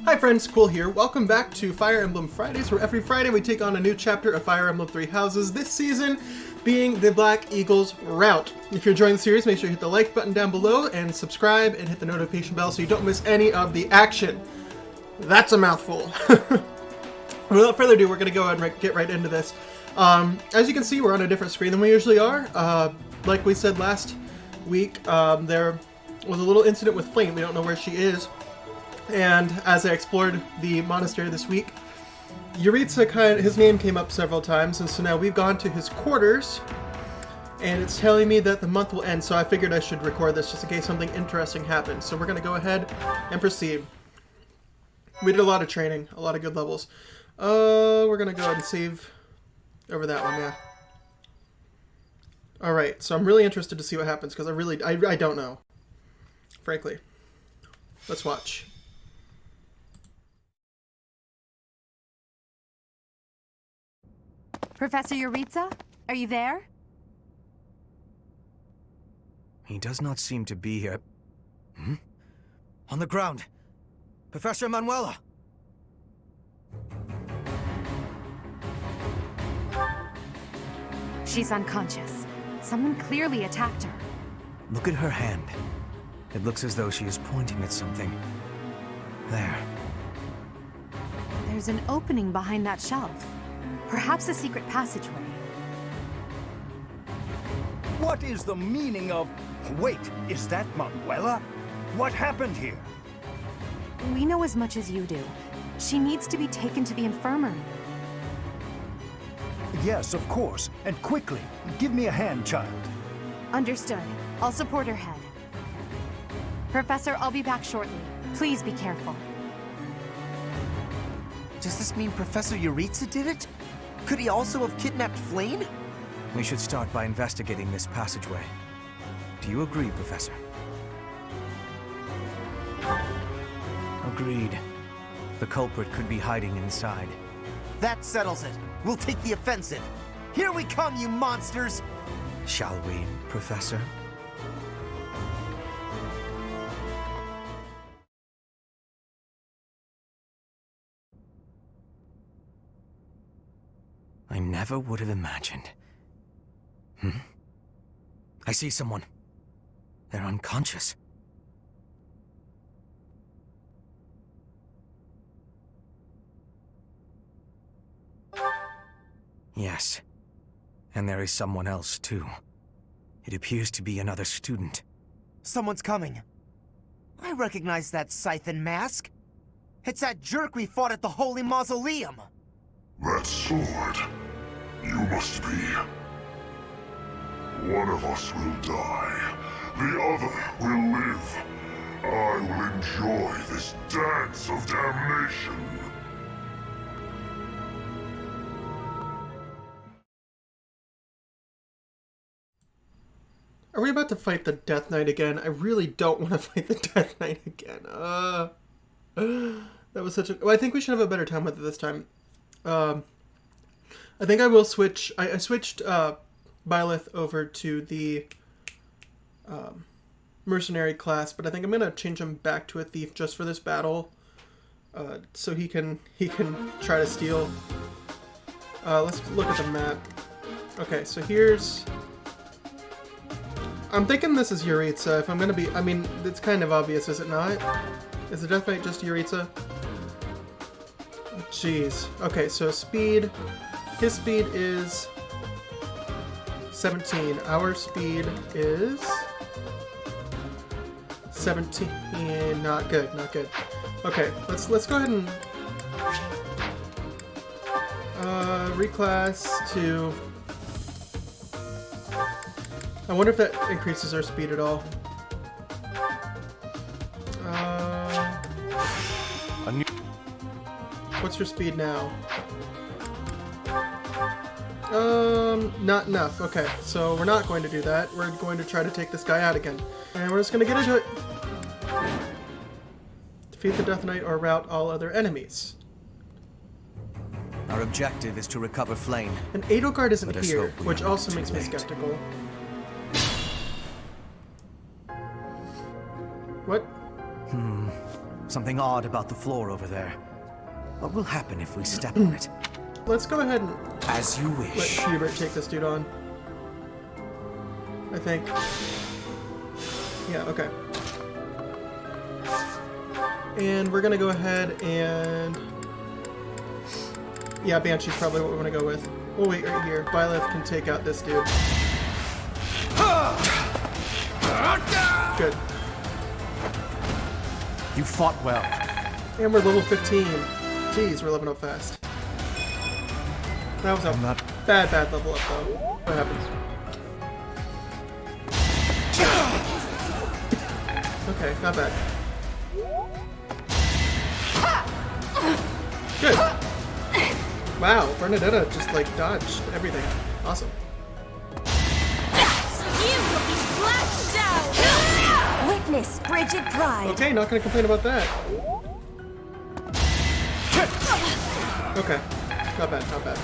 Hi friends, Quill here. Welcome back to Fire Emblem Fridays, where every Friday we take on a new chapter of Fire Emblem Three Houses, this season being the Black Eagles route. If you're enjoying the series, make sure you hit the like button down below and subscribe and hit the notification bell so you don't miss any of the action. That's a mouthful. Without further ado, we're going to go ahead and get right into this. As you can see, we're on a different screen than we usually are. Like we said last week, there was a little incident with Flayn. We don't know where she is. And as I explored the monastery this week, Yuritsa his name came up several times, and so now we've gone to his quarters, and it's telling me that the month will end, so I figured I should record this just in case something interesting happens. So we're going to go ahead and proceed. We did a lot of training, a lot of good levels. We're going to go ahead and save over that one, yeah. Alright, so I'm really interested to see what happens, because I don't know, frankly. Let's watch. Professor Yuritsa, are you there? He does not seem to be here. On the ground! Professor Manuela! She's unconscious. Someone clearly attacked her. Look at her hand. It looks as though she is pointing at something. There. There's an opening behind that shelf. Perhaps a secret passageway. What is the meaning of... Wait, is that Manuela? What happened here? We know as much as you do. She needs to be taken to the infirmary. Yes, of course, and quickly. Give me a hand, child. Understood. I'll support her head. Professor, I'll be back shortly. Please be careful. Does this mean Professor Yuritsa did it? Could he also have kidnapped Flayn? We should start by investigating this passageway. Do you agree, Professor? Agreed. The culprit could be hiding inside. That settles it. We'll take the offensive. Here we come, you monsters! Shall we, Professor? I never would have imagined. I see someone. They're unconscious. Yes. And there is someone else, too. It appears to be another student. Someone's coming. I recognize that Scythen mask. It's that jerk we fought at the Holy Mausoleum. That sword, you must be. One of us will die, the other will live. I will enjoy this dance of damnation. Are we about to fight the Death Knight again? I really don't want to fight the Death Knight again. That was such a... Well, I think we should have a better time with it this time. I think I will switch... I switched Byleth over to the mercenary class, but I think I'm going to change him back to a thief just for this battle. So he can try to steal. Let's look at the map. Okay, so here's... I'm thinking this is Yuritsa, if I'm going to be... I mean, it's kind of obvious, is it not? Is the Death Knight just Yuritsa? Jeez. Okay, so speed. His speed is 17. Our speed is 17. Not good, not good. Okay, let's go ahead and reclass to... I wonder if that increases our speed at all. What's your speed now? Not enough. Okay, so we're not going to do that. We're going to try to take this guy out again. And we're just going to get into it. Defeat the Death Knight or rout all other enemies. Our objective is to recover Flayn. And Edelgard isn't Let us here, hope we which are not also too makes me late. skeptical. What? Something odd about the floor over there. What will happen if we step on it? Let's go ahead and As you let wish. Hubert take this dude on. I think. Yeah, okay. And we're gonna go ahead and... Yeah, Banshee's probably what we're gonna go with. We'll wait right here. Byleth can take out this dude. Good. You fought well. And we're level 15. Jeez, we're leveling up fast. That was a bad level up though. What happens? Okay, not bad. Good. Wow, Bernadetta just like dodged everything. Awesome. You will be flashed down! Witness frigid pride. Okay, not gonna complain about that. Okay, not bad, not bad.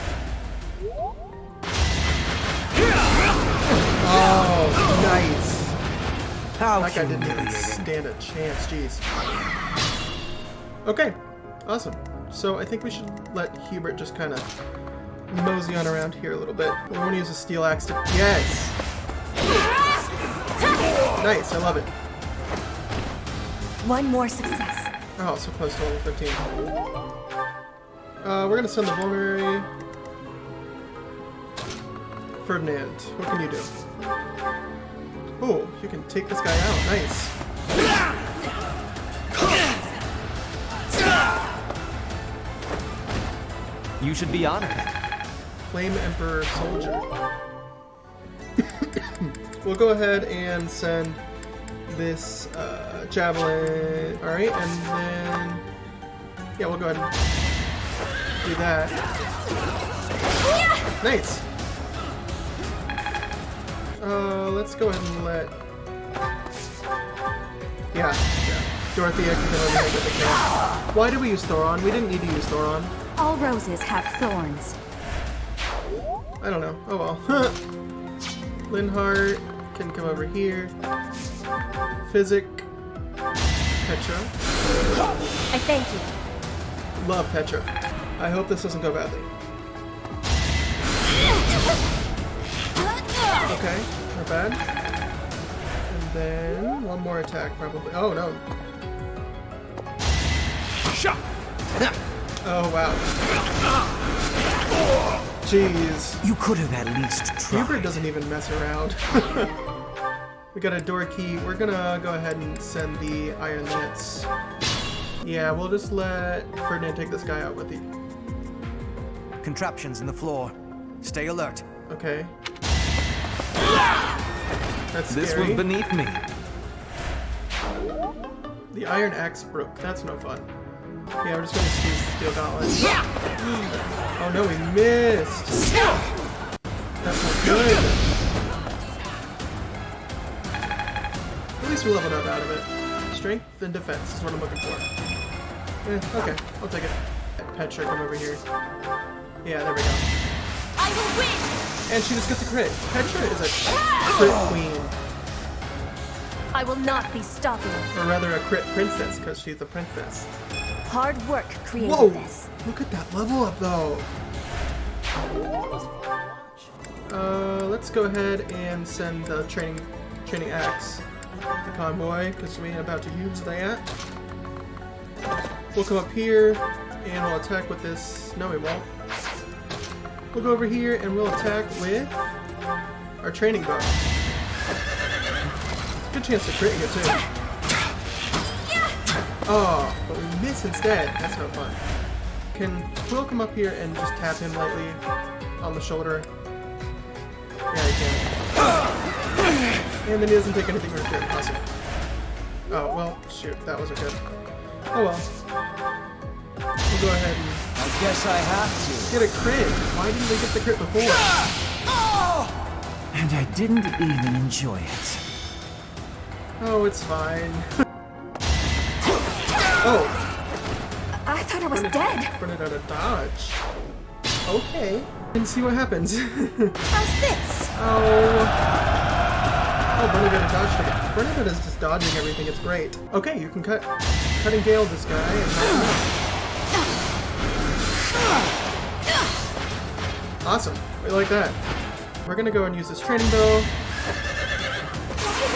Oh, nice. How That guy didn't even humiliating. stand a chance, jeez. Okay, awesome. So I think we should let Hubert just kind of mosey on around here a little bit. We want to use a steel axe to... Yes! Nice, I love it. One more success. Oh, so close to level 15. We're going to send the vulnerary... Ferdinand, what can you do? Oh, you can take this guy out. Nice. You should be honored. Flame Emperor Soldier. We'll go ahead and send this javelin. Alright, and then... Yeah, we'll go ahead and do that. Nice! Let's go ahead and let... Yeah. Dorothea can go ahead and get the camp. Why did we use Thoron? We didn't need to use Thoron. All roses have thorns. I don't know. Oh well. Linhardt can come over here. Physic. Petra. I thank you. Love Petra. I hope this doesn't go badly. Okay, not bad. And then one more attack probably. Oh no. Shot! Oh wow. Jeez. You could have at least tried. Hubert doesn't even mess around. We got a door key. We're gonna go ahead and send the Iron Lance. Yeah, we'll just let Ferdinand take this guy out with you. Contraptions in the floor. Stay alert. Okay. That's This scary. was beneath me. The iron axe broke. That's no fun. Yeah, we're just gonna use steel gauntlets. Oh no, we missed. That's not good. At least we leveled up out of it. Strength and defense is what I'm looking for. Okay, I'll take it. Petra, come over here. Yeah, there we go. I will win! And she just gets a crit. Petra is a crit queen. I will not be stopping. Or rather a crit princess, because she's a princess. Hard work created Whoa! this. Look at that level up though! Let's go ahead and send the training axe to convoy, because we ain't about to use that. We'll come up here, and we'll attack with this. No, we won't. We'll go over here, and we'll attack with our training bow. Good chance to crit here, too. Oh, but we miss instead. That's no fun. Can Quill come up here and just tap him lightly on the shoulder? Yeah, he can. And then he doesn't take anything for return. Awesome. Oh, well, shoot. That wasn't good. Oh well. We'll go ahead and I guess I have get a crit. Why didn't we get the crit before? to. And I didn't even enjoy it. Oh, it's fine. Oh. I thought I was dead. Bernadetta dodge. Okay. And see what happens. How's this? Oh, Bernadetta dodged again. Bernadetta's just dodging everything. It's great. Okay, you can cut cutting Gale this guy and knock him out. Awesome. We like that. We're gonna go and use this training bow.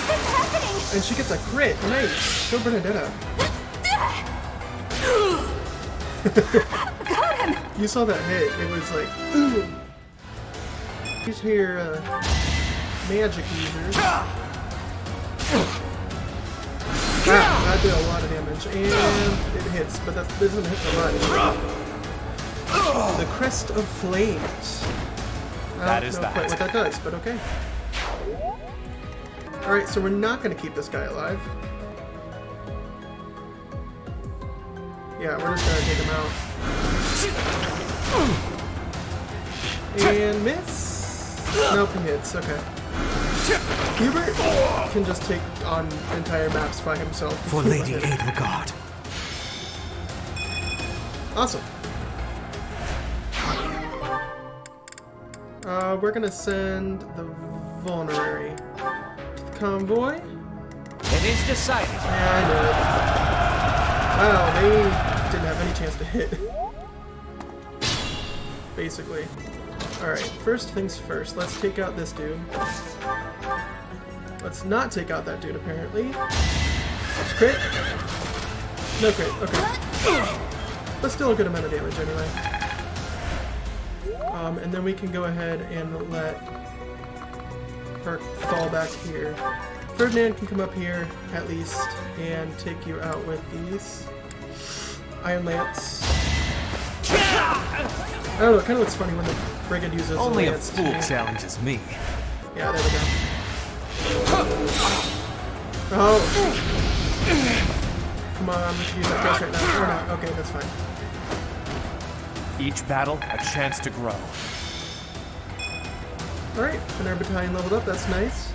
What's happening? And she gets a crit. Nice. Kill Bernadetta. Got him! You saw that hit. It was like, ooh. He's here, magic users. That did a lot of damage. And it hits, but that doesn't hit a lot. The Crest of Flames. I don't know quite what that does, but okay. Alright, so we're not going to keep this guy alive. Yeah, we're just going to take him out. And miss? Nope, he hits. Okay. Hubert can just take on entire maps by himself. For Lady Adelgard. Awesome. We're gonna send the Vulnerary to the convoy. It is decided. Yeah, I know. Wow, they didn't have any chance to hit. Basically. Alright, first things first. Let's take out this dude. Let's not take out that dude, apparently. Crit? No crit, okay. But still a good amount of damage anyway. And then we can go ahead and let her fall back here. Ferdinand can come up here, at least, and take you out with these Iron Lance. I don't know, it kind of looks funny when the Brigand uses Only a lance fool to... challenges me. Yeah, there we go. Oh! Come on, we should use that press right now. Or not. Okay, that's fine. Each battle, a chance to grow. Alright, and our battalion leveled up, that's nice.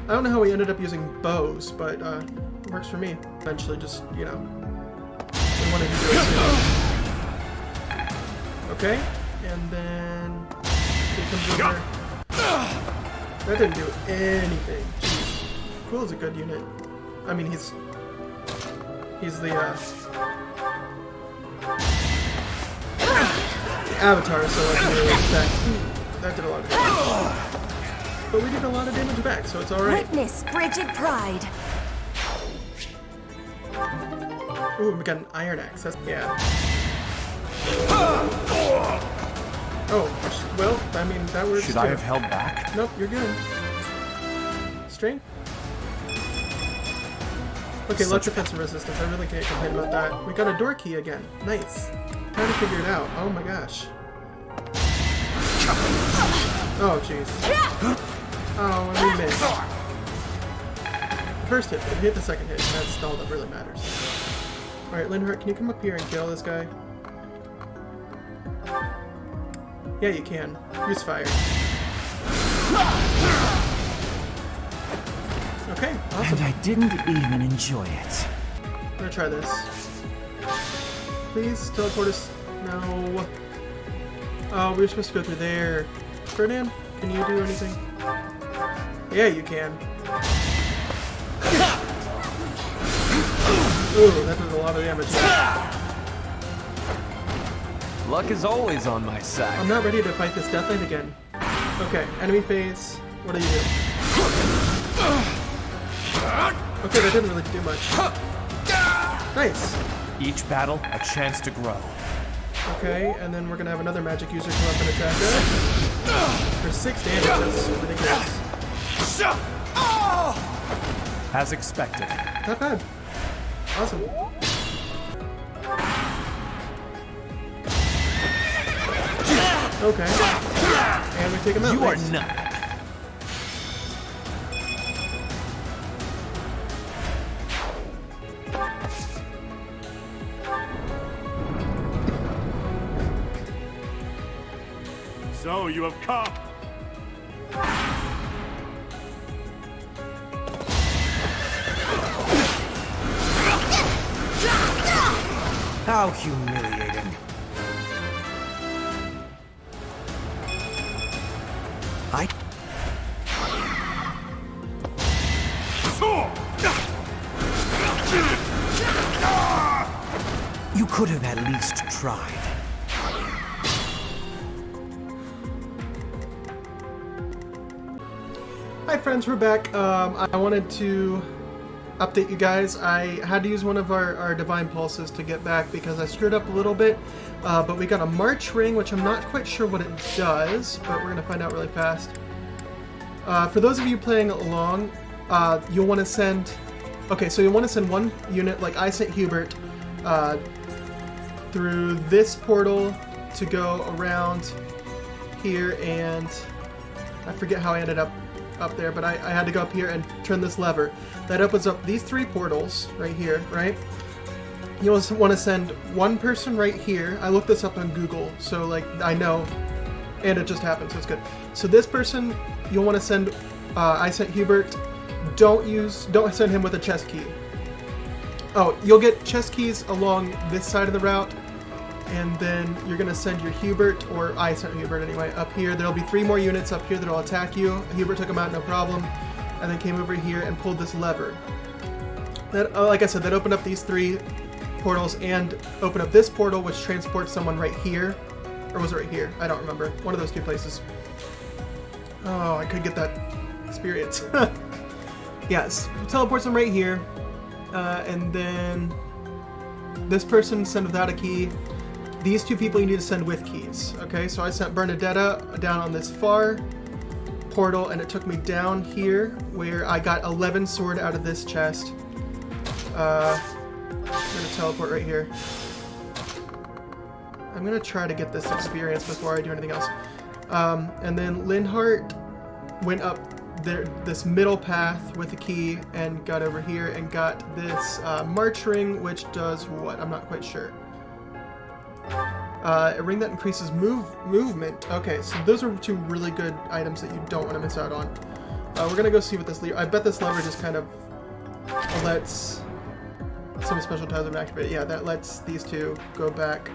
I don't know how we ended up using bows, but it works for me. Eventually just, you know, we wanted to do it soon. Okay, and then he comes over. That didn't do anything. Jeez. Quill is a good unit. I mean, he's the Avatar, so I can really respect. That did a lot of damage. But we did a lot of damage back, so it's alright. Witness frigid pride. Ooh, we got an Iron Axe. That's, yeah. Oh, well, I mean, that works. Should I have held back? Nope, you're good. Strength? Okay, luck, defense, and resistance. I really can't complain about that. We got a door key again. Nice. Trying to figure it out. Oh my gosh. Oh, jeez. Oh, and we missed. The first hit, but it hit the second hit, and that's all that really matters. Alright, Linhardt, can you come up here and kill this guy? Yeah, you can. Use fire. Okay, awesome. And I didn't even enjoy it. I'm gonna try this. Please teleport us. No. Oh, we were supposed to go through there. Ferdinand, can you do anything? Yeah, you can. Ooh, that does a lot of damage. Luck is always on my side. I'm not ready to fight this Death Knight again. Okay, enemy phase. What do you do? Okay, that didn't really do much. Nice. Each battle, a chance to grow. Okay, and then we're gonna have another magic user come up and attack us. For 6 damage, that's ridiculous. As expected. Not bad. Awesome. Okay. And we take him out. You are Nice. nothing. So you have come. How humiliating. I... could have at least tried. Hi friends, we're back. I wanted to update you guys. I had to use one of our Divine Pulses to get back because I screwed up a little bit. But we got a March Ring, which I'm not quite sure what it does, but we're going to find out really fast. For those of you playing along, you'll want to send... Okay, so you'll want to send one unit, like I sent Hubert, through this portal to go around here, and I forget how I ended up there, but I had to go up here and turn this lever. That opens up these 3 portals right here, right? You'll want to send one person right here. I looked this up on Google, so like I know, and it just happened, so it's good. So this person, you'll want to send, I sent Hubert. Don't send him with a chest key. Oh, you'll get chest keys along this side of the route, and then you're going to send your Hubert, or I sent Hubert anyway, up here. There'll be 3 more units up here that'll attack you. Hubert took them out, no problem, and then came over here and pulled this lever. That, like I said, that opened up these 3 portals and opened up this portal, which transports someone right here. Or was it right here? I don't remember. One of those 2 places. Oh, I could get that experience. Yes, teleports them right here. And then this person send without a key. These 2 people you need to send with keys. Okay, so I sent Bernadetta down on this far portal, and it took me down here where I got 11 sword out of this chest. I'm gonna teleport right here. I'm gonna try to get this experience before I do anything else. And then Linhart went up there, this middle path with a key, and got over here and got this March Ring, which does what? I'm not quite sure. A ring that increases movement. Okay, so those are 2 really good items that you don't want to miss out on. We're gonna go see what this lever. I bet this lever just kind of lets some special tiles are activated. Yeah, that lets these 2 go back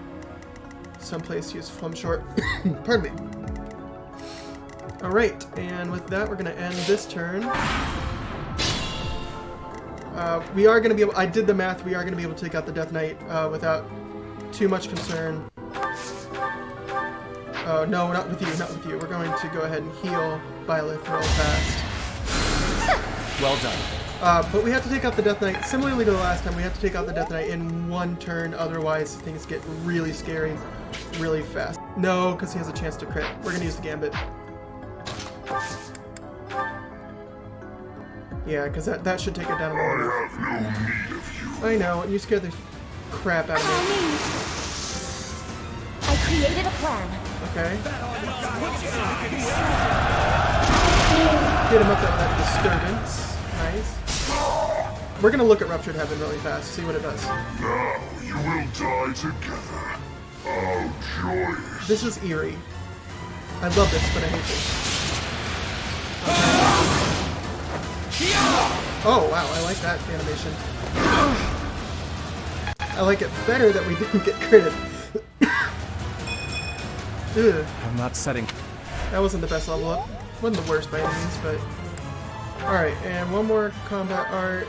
someplace. Use Flum Short. Pardon me. Alright, and with that, we're going to end this turn. We are going to be able... I did the math. We are going to be able to take out the Death Knight without too much concern. Oh, no, not with you, not with you. We're going to go ahead and heal Byleth real fast. Well done. But we have to take out the Death Knight. Similarly to the last time, we have to take out the Death Knight in 1 turn. Otherwise, things get really scary really fast. No, because he has a chance to crit. We're going to use the Gambit. Yeah, because that should take it down a little bit. I have no need of you. I know, and you scared the crap out of me. I created a plan. Okay. Get him up that disturbance. Nice. We're gonna look at Ruptured Heaven really fast, see what it does. Now you will die together. How joyous. This is eerie. I love this, but I hate this. Oh wow, I like that animation. I like it better that we didn't get critted. Ugh. I'm not setting. That wasn't the best level up. Wasn't the worst by any means, but... Alright, and 1 more combat art.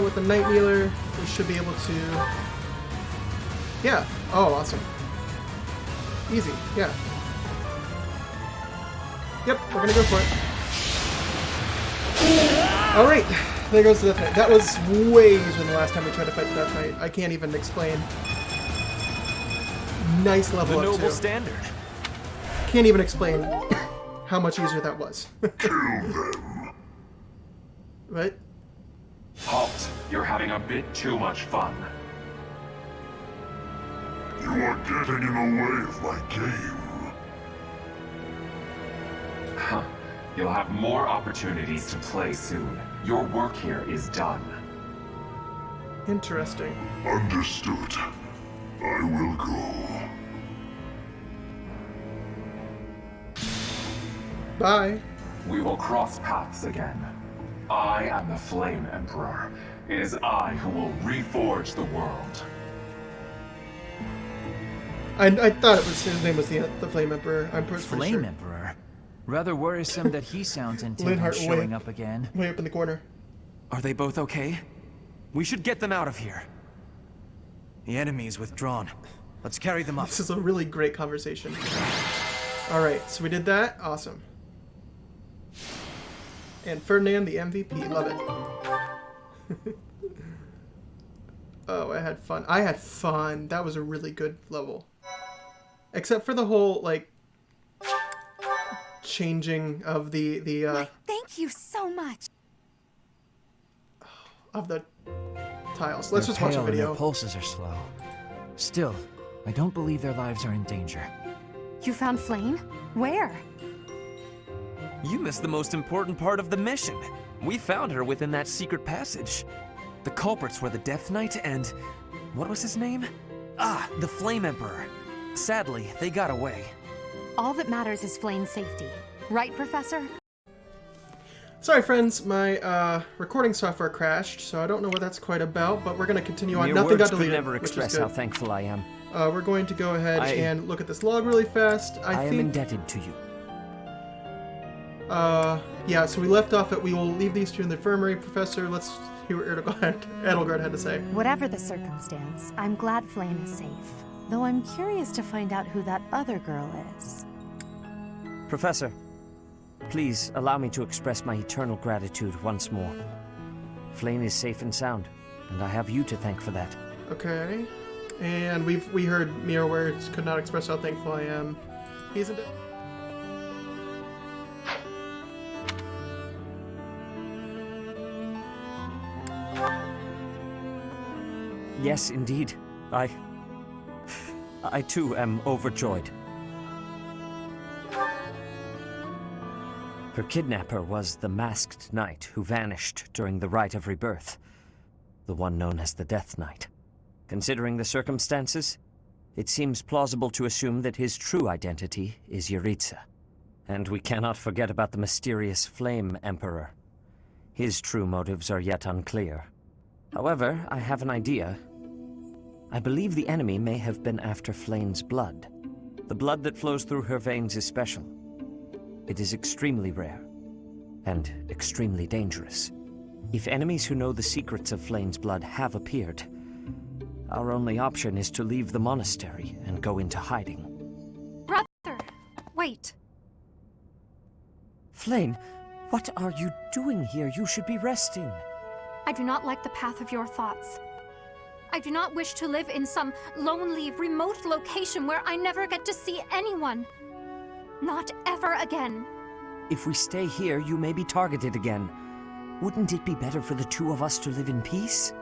With the Night Kneeler, we should be able to... Yeah. Oh, awesome. Easy, yeah. Yep, we're gonna go for it. Alright, there goes the Death Knight. That was way easier than the last time we tried to fight the Death Knight. I can't even explain. Nice level The up, noble too. standard. Can't even explain how much easier that was. Kill them. Right? Halt! You're having a bit too much fun. You are getting in the way of my game. Huh. You'll have more opportunities to play soon. Your work here is done. Interesting. Understood. I will go. Bye. We will cross paths again. I am the Flame Emperor. It is I who will reforge the world. I thought it was his name was the Flame Emperor. I'm pretty Flame sure. Emperor? Rather worrisome that he sounds intent on Linhart showing up again. Way up in the corner. Are they both okay? We should get them out of here. The enemy is withdrawn. Let's carry them up. This is a really great conversation. Alright, so we did that. Awesome. And Ferdinand, the MVP. Love it. Oh, I had fun. I had fun. That was a really good level. Except for the whole, like, changing of the Thank you so much. of the tiles. Let's just watch a video. Their pulses are slow. Still, I don't believe their lives are in danger. You found Flayn? Where? You missed the most important part of the mission. We found her within that secret passage. The culprits were the Death Knight and... what was his name? Ah, the Flame Emperor. Sadly, they got away. All that matters is Flayn's safety. Right, Professor? Sorry, friends, my recording software crashed, so I don't know what that's quite about, but we're going to continue on. Your Nothing words got could deleted, never which is express good. how thankful I am. We're going to go ahead and look at this log really fast. I am think, indebted to you. yeah, so we left off at we will leave these two in the infirmary. Professor, let's hear what Edelgard had to say. Whatever the circumstance, I'm glad Flayn is safe. Though I'm curious to find out who that other girl is. Professor, please allow me to express my eternal gratitude once more. Flayn is safe and sound, and I have you to thank for that. Okay. And we heard mere words, could not express how thankful I am. He's a... Yes, indeed. I too am overjoyed. Her kidnapper was the masked knight who vanished during the rite of rebirth, the one known as the Death Knight. Considering the circumstances, it seems plausible to assume that his true identity is Yuritsa. And we cannot forget about the mysterious Flame Emperor. His true motives are yet unclear. However, I have an idea. I believe the enemy may have been after Flayn's blood. The blood that flows through her veins is special. It is extremely rare, and extremely dangerous. If enemies who know the secrets of Flayn's blood have appeared, our only option is to leave the monastery and go into hiding. Brother, wait. Flayn, what are you doing here? You should be resting. I do not like the path of your thoughts. I do not wish to live in some lonely, remote location where I never get to see anyone. Not ever again. If we stay here, you may be targeted again. Wouldn't it be better for the two of us to live in peace?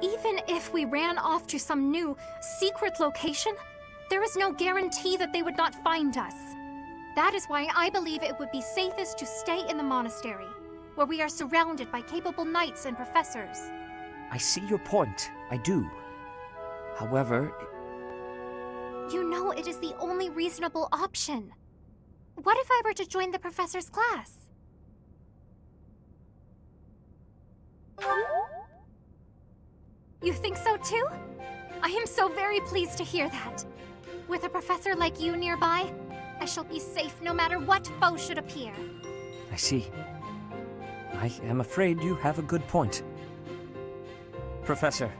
Even if we ran off to some new, secret location, there is no guarantee that they would not find us. That is why I believe it would be safest to stay in the monastery, where we are surrounded by capable knights and professors. I see your point. I do. However... You know it is the only reasonable option. What if I were to join the professor's class? You think so too? I am so very pleased to hear that. With a professor like you nearby, I shall be safe no matter what foe should appear. I see. I am afraid you have a good point. Professor,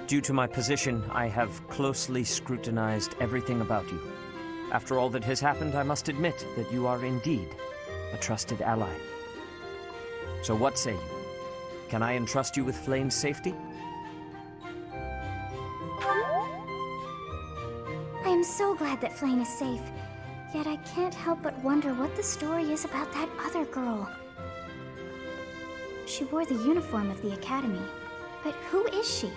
due to my position, I have closely scrutinized everything about you. After all that has happened, I must admit that you are indeed a trusted ally. So what say you? Can I entrust you with Flayn's safety? I am so glad that Flayn is safe. Yet I can't help but wonder what the story is about that other girl. She wore the uniform of the academy. But who is she?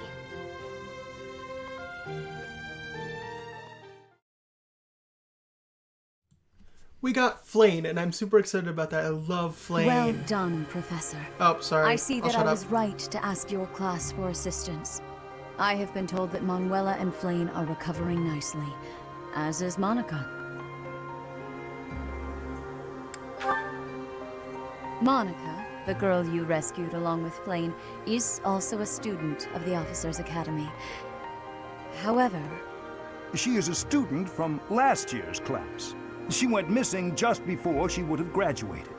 We got Flayn, and I'm super excited about that. I love Flayn. Well done, Professor. Oh, sorry. I see that I was right to ask your class for assistance. I have been told that Manuela and Flayn are recovering nicely, as is Monica. Monica, the girl you rescued along with Flayn, is also a student of the Officers' Academy. However... She is a student from last year's class. She went missing just before she would have graduated.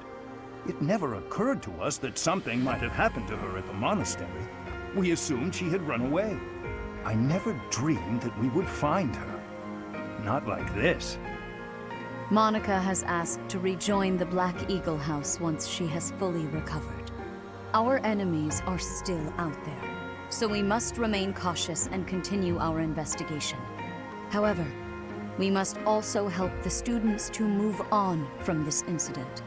It never occurred to us that something might have happened to her at the monastery. We assumed she had run away. I never dreamed that we would find her. Not like this. Monica has asked to rejoin the Black Eagle House once she has fully recovered. Our enemies are still out there, so we must remain cautious and continue our investigation. However, we must also help the students to move on from this incident.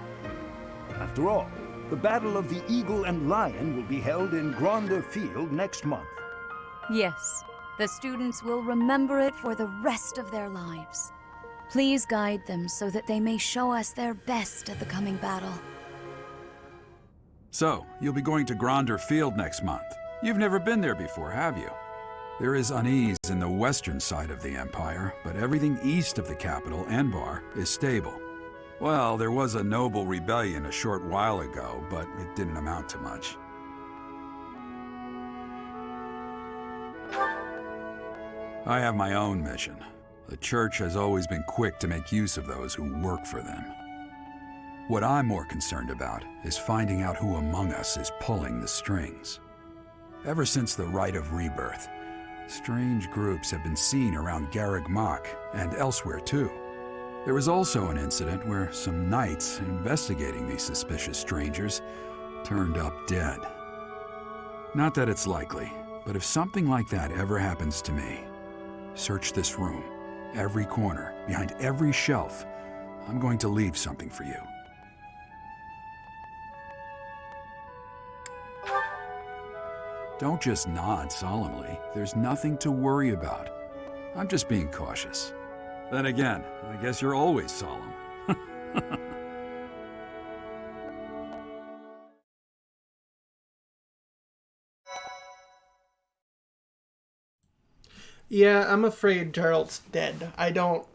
After all, the Battle of the Eagle and Lion will be held in Gronder Field next month. Yes, the students will remember it for the rest of their lives. Please guide them so that they may show us their best at the coming battle. So, you'll be going to Gronder Field next month. You've never been there before, have you? There is unease in the western side of the Empire, but everything east of the capital, Enbar, is stable. Well, there was a noble rebellion a short while ago, but it didn't amount to much. I have my own mission. The Church has always been quick to make use of those who work for them. What I'm more concerned about is finding out who among us is pulling the strings. Ever since the Rite of Rebirth, strange groups have been seen around Garreg Mach and elsewhere too. There was also an incident where some knights investigating these suspicious strangers turned up dead. Not that it's likely, but if something like that ever happens to me, search this room, every corner, behind every shelf. I'm going to leave something for you. Don't just nod solemnly. There's nothing to worry about. I'm just being cautious. Then again, I guess you're always solemn. Yeah, I'm afraid Gerald's dead. I don't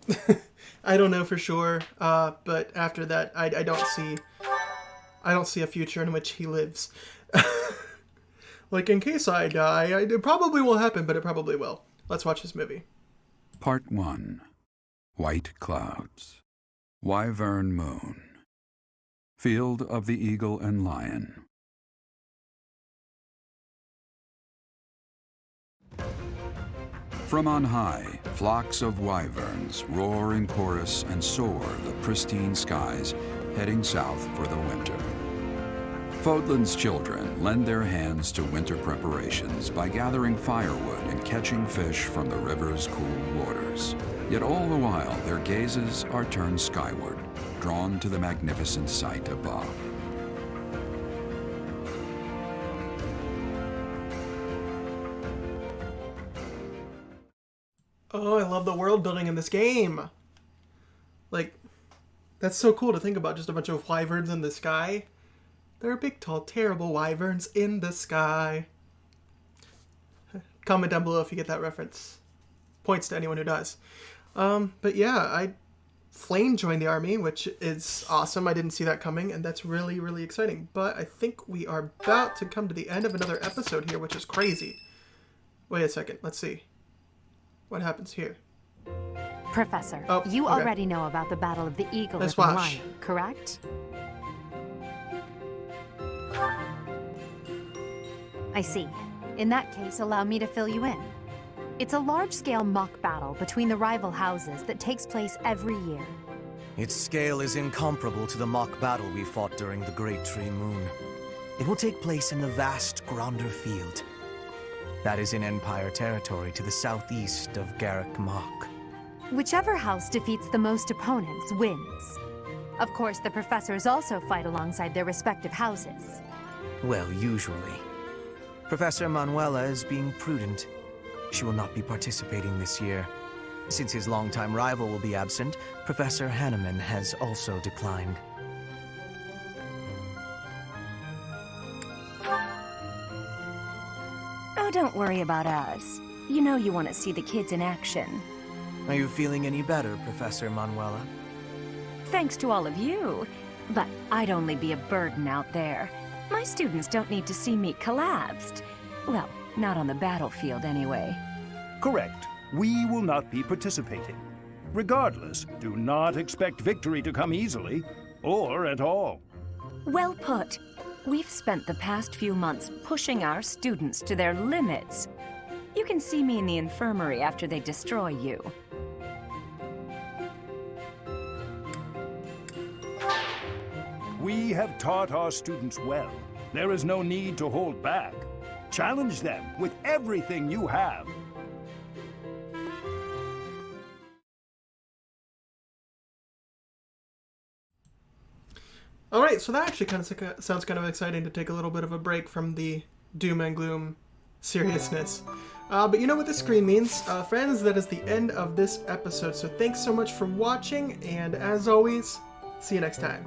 I don't know for sure, but after that I don't see a future in which he lives. Like, in case I die, it probably will happen, but it probably will. Let's watch this movie. Part 1. White Clouds. Wyvern Moon. Field of the Eagle and Lion. From on high, flocks of wyverns roar in chorus and soar the pristine skies, heading south for the winter. Fodlan's children lend their hands to winter preparations by gathering firewood and catching fish from the river's cool waters. Yet all the while, their gazes are turned skyward, drawn to the magnificent sight above. Oh, I love the world building in this game. Like, that's so cool to think about, just a bunch of wyverns in the sky. There are big, tall, terrible wyverns in the sky. Comment down below if you get that reference. Points to anyone who does. But yeah, Flayn joined the army, which is awesome. I didn't see that coming, and that's really, really exciting. But I think we are about to come to the end of another episode here, which is crazy. Wait a second. Let's see. What happens here? Professor, oh, you okay. already know about the Battle of the Eagle and Lion, correct? I see. In that case, allow me to fill you in. It's a large-scale mock battle between the rival houses that takes place every year. Its scale is incomparable to the mock battle we fought during the Great Tree Moon. It will take place in the vast Gronder Field. That is in Empire territory to the southeast of Garreg Mach. Whichever house defeats the most opponents wins. Of course, the professors also fight alongside their respective houses. Well, usually. Professor Manuela is being prudent. She will not be participating this year. Since his longtime rival will be absent, Professor Hanneman has also declined. Oh, don't worry about us. You know you want to see the kids in action. Are you feeling any better, Professor Manuela? Thanks to all of you. But I'd only be a burden out there. My students don't need to see me collapsed. Well, not on the battlefield anyway. Correct. We will not be participating. Regardless, do not expect victory to come easily, or at all. Well put. We've spent the past few months pushing our students to their limits. You can see me in the infirmary after they destroy you. We have taught our students well. There is no need to hold back. Challenge them with everything you have. Alright, so that actually kind of sounds kind of exciting to take a little bit of a break from the doom and gloom seriousness. But you know what this screen means. Friends, that is the end of this episode, so thanks so much for watching, and as always, see you next time.